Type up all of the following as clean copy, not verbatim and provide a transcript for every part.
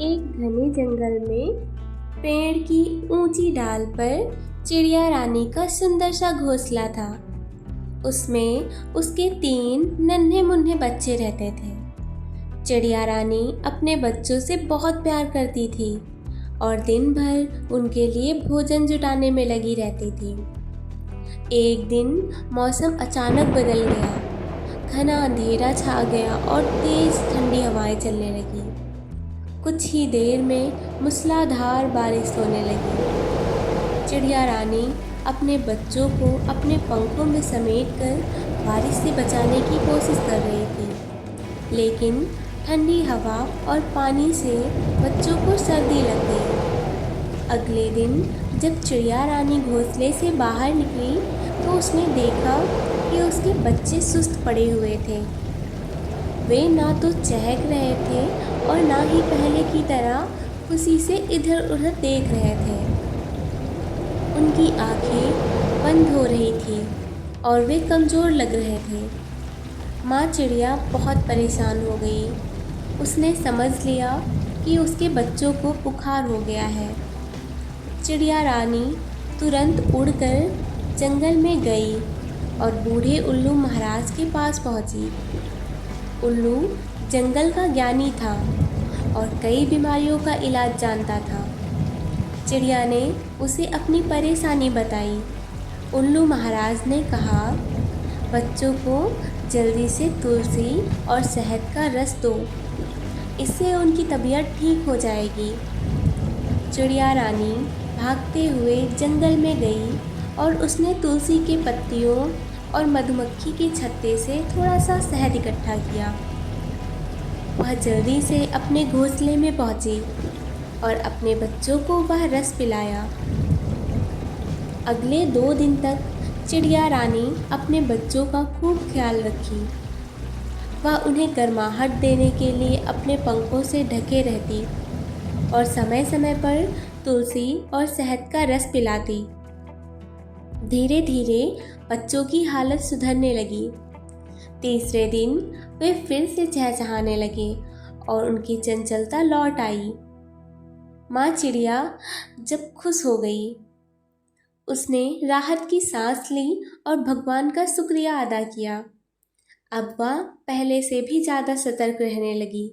एक घने जंगल में पेड़ की ऊंची डाल पर चिड़िया रानी का सुंदर सा घोंसला था। उसमें उसके 3 नन्हे मुन्ने बच्चे रहते थे। चिड़िया रानी अपने बच्चों से बहुत प्यार करती थी और दिन भर उनके लिए भोजन जुटाने में लगी रहती थी। एक दिन मौसम अचानक बदल गया। घना अंधेरा छा गया और तेज ठंडी हवाएं चलने लगी। कुछ ही देर में मूसलाधार बारिश होने लगी। चिड़िया रानी अपने बच्चों को अपने पंखों में समेटकर बारिश से बचाने की कोशिश कर रही थी, लेकिन ठंडी हवा और पानी से बच्चों को सर्दी लग गई। अगले दिन जब चिड़िया रानी घोंसले से बाहर निकली तो उसने देखा कि उसके बच्चे सुस्त पड़े हुए थे। वे ना तो चहक रहे थे और ना ही पहले की तरह खुशी से इधर उधर देख रहे थे। उनकी आंखें बंद हो रही थीं और वे कमज़ोर लग रहे थे। माँ चिड़िया बहुत परेशान हो गई। उसने समझ लिया कि उसके बच्चों को बुखार हो गया है। चिड़िया रानी तुरंत उड़कर जंगल में गई और बूढ़े उल्लू महाराज के पास पहुंची। उल्लू जंगल का ज्ञानी था और कई बीमारियों का इलाज जानता था। चिड़िया ने उसे अपनी परेशानी बताई। उल्लू महाराज ने कहा, बच्चों को जल्दी से तुलसी और शहद का रस दो, इससे उनकी तबीयत ठीक हो जाएगी। चिड़िया रानी भागते हुए जंगल में गई और उसने तुलसी के पत्तियों और मधुमक्खी के छत्ते से थोड़ा सा शहद इकट्ठा किया। वह जल्दी से अपने घोंसले में पहुंची और अपने बच्चों को वह रस पिलाया। अगले 2 दिन तक चिड़िया रानी अपने बच्चों का खूब ख्याल रखी। वह उन्हें गर्माहट देने के लिए अपने पंखों से ढके रहती और समय समय पर तुलसी और शहद का रस पिलाती। धीरे धीरे बच्चों की हालत सुधरने लगी। तीसरे दिन वे फिर से चहचहाने लगे और उनकी चंचलता लौट आई। माँ चिड़िया जब खुश हो गई, उसने राहत की सांस ली और भगवान का शुक्रिया अदा किया। अब वह पहले से भी ज़्यादा सतर्क रहने लगी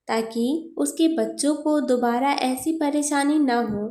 ताकि उसके बच्चों को दोबारा ऐसी परेशानी न हो।